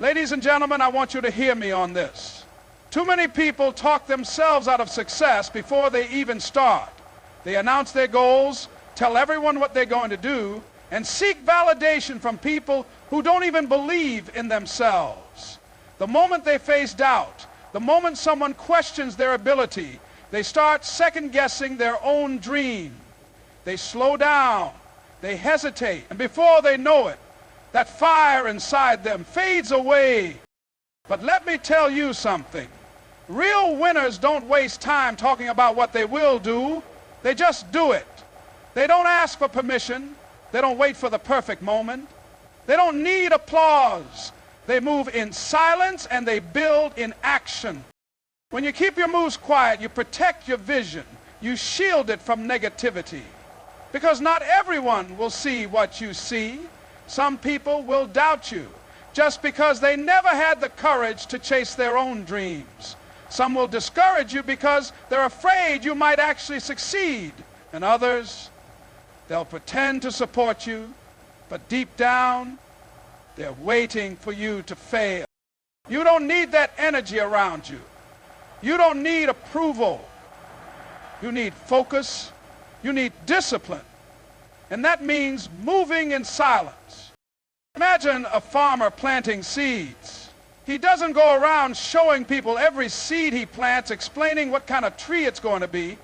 Ladies and gentlemen, I want you to hear me on this. Too many people talk themselves out of success before they even start. They announce their goals, tell everyone what they're going to do, and seek validation from people who don't even believe in themselves. The moment they face doubt, the moment someone questions their ability, they start second-guessing their own dream. They slow down, they hesitate, and before they know it, that fire inside them fades away. But let me tell you something. Real winners don't waste time talking about what they will do. They just do it. They don't ask for permission. They don't wait for the perfect moment. They don't need applause. They move in silence and they build in action. When you keep your moves quiet, you protect your vision. You shield it from negativity. Because not everyone will see what you see. Some people will doubt you just because they never had the courage to chase their own dreams. Some will discourage you because they're afraid you might actually succeed. And others, they'll pretend to support you, but deep down, they're waiting for you to fail. You don't need that energy around you. You don't need approval. You need focus. You need discipline. And that means moving in silence. Imagine a farmer planting seeds. He doesn't go around showing people every seed he plants, explaining what kind of tree it's going to be.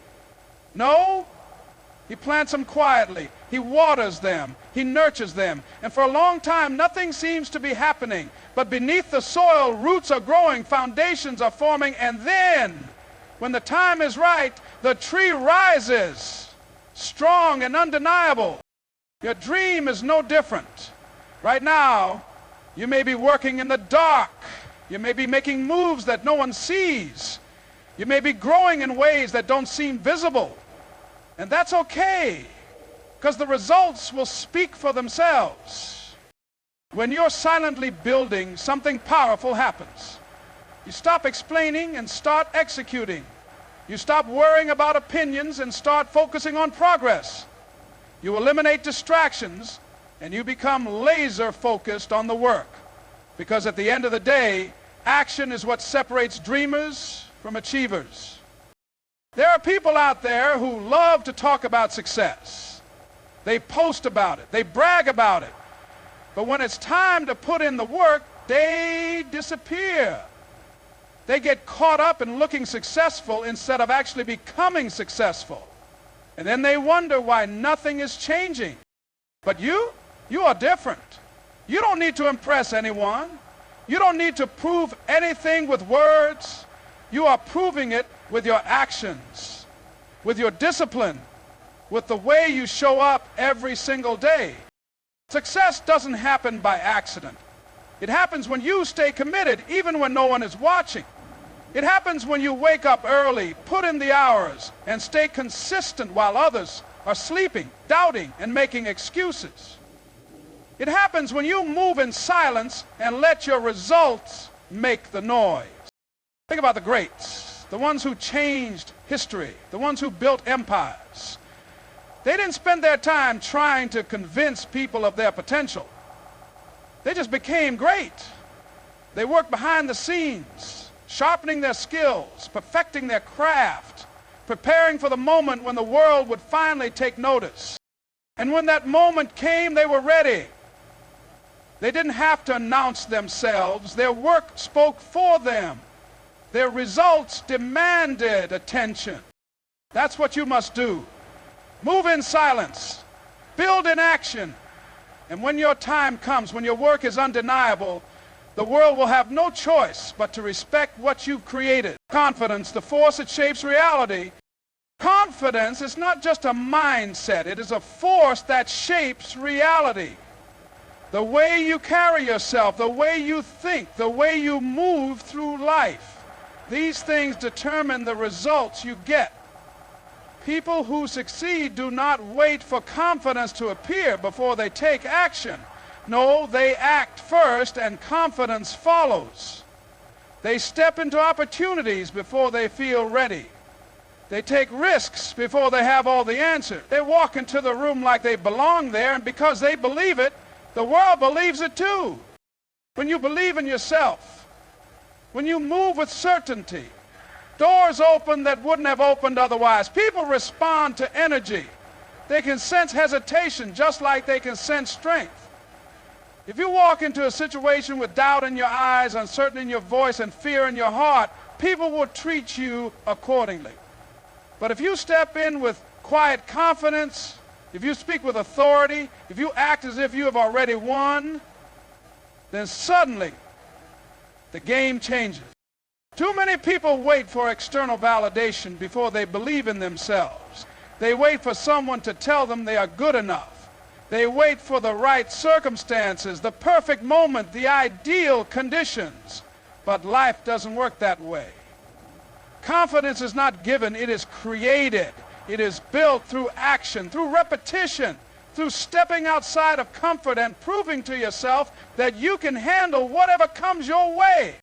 No, he plants them quietly. He waters them. He nurtures them. And for a long time, nothing seems to be happening. But beneath the soil, roots are growing, foundations are forming, and then, when the time is right, the tree rises, strong and undeniable. Your dream is no different. Right now, you may be working in the dark. You may be making moves that no one sees. You may be growing in ways that don't seem visible. And that's okay, because the results will speak for themselves. When you're silently building, something powerful happens. You stop explaining and start executing. You stop worrying about opinions and start focusing on progress. You eliminate distractions and you become laser focused on the work. Because at the end of the day, action is what separates dreamers from achievers. There are people out there who love to talk about success. They post about it. They brag about it. But when it's time to put in the work, they disappear. They get caught up in looking successful instead of actually becoming successful. And then they wonder why nothing is changing. But you are different. You don't need to impress anyone. You don't need to prove anything with words. You are proving it with your actions, with your discipline, with the way you show up every single day. Success doesn't happen by accident. It happens when you stay committed, even when no one is watching. It happens when you wake up early, put in the hours, and stay consistent while others are sleeping, doubting, and making excuses. It happens when you move in silence and let your results make the noise. Think about the greats, the ones who changed history, the ones who built empires. They didn't spend their time trying to convince people of their potential. They just became great. They worked behind the scenes, sharpening their skills, perfecting their craft, preparing for the moment when the world would finally take notice. And when that moment came, they were ready. They didn't have to announce themselves. Their work spoke for them. Their results demanded attention. That's what you must do. Move in silence. Build in action. And when your time comes, when your work is undeniable, the world will have no choice but to respect what you've created. Confidence, the force that shapes reality. Confidence is not just a mindset. It is a force that shapes reality. The way you carry yourself, the way you think, the way you move through life. These things determine the results you get. People who succeed do not wait for confidence to appear before they take action. No, they act first and confidence follows. They step into opportunities before they feel ready. They take risks before they have all the answers. They walk into the room like they belong there, and because they believe it, the world believes it too. when you believe in yourself, when you move with certainty, doors open that wouldn't have opened otherwise. People respond to energy. They can sense hesitation just like they can sense strength. If you walk into a situation with doubt in your eyes, uncertainty in your voice, and fear in your heart, people will treat you accordingly. But if you step in with quiet confidence, if you speak with authority, if you act as if you have already won, then suddenly the game changes. Too many people wait for external validation before they believe in themselves. They wait for someone to tell them they are good enough. They wait for the right circumstances, the perfect moment, the ideal conditions. But life doesn't work that way. Confidence is not given, it is created. It is built through action, through repetition, through stepping outside of comfort and proving to yourself that you can handle whatever comes your way.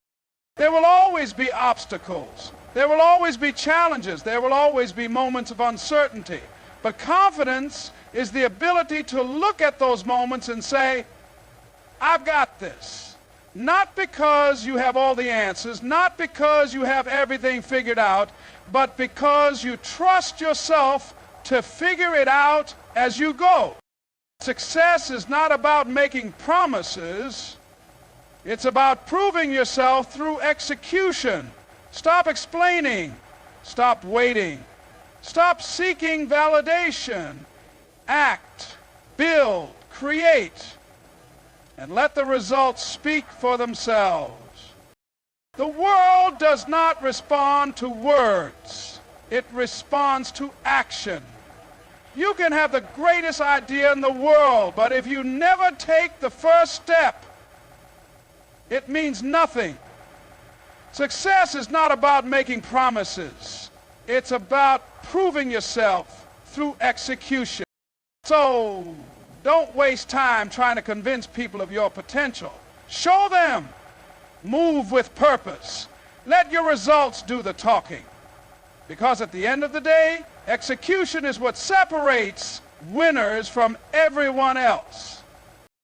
There will always be obstacles. There will always be challenges. There will always be moments of uncertainty. But confidence is the ability to look at those moments and say, I've got this. Not because you have all the answers, not because you have everything figured out, but because you trust yourself to figure it out as you go. Success is not about making promises. It's about proving yourself through execution. Stop explaining. Stop waiting. Stop seeking validation. Act, build, create, and let the results speak for themselves. The world does not respond to words. It responds to action. You can have the greatest idea in the world, but if you never take the first step, it means nothing. Success is not about making promises. It's about proving yourself through execution. So don't waste time trying to convince people of your potential. Show them. Move with purpose. Let your results do the talking. Because at the end of the day, execution is what separates winners from everyone else.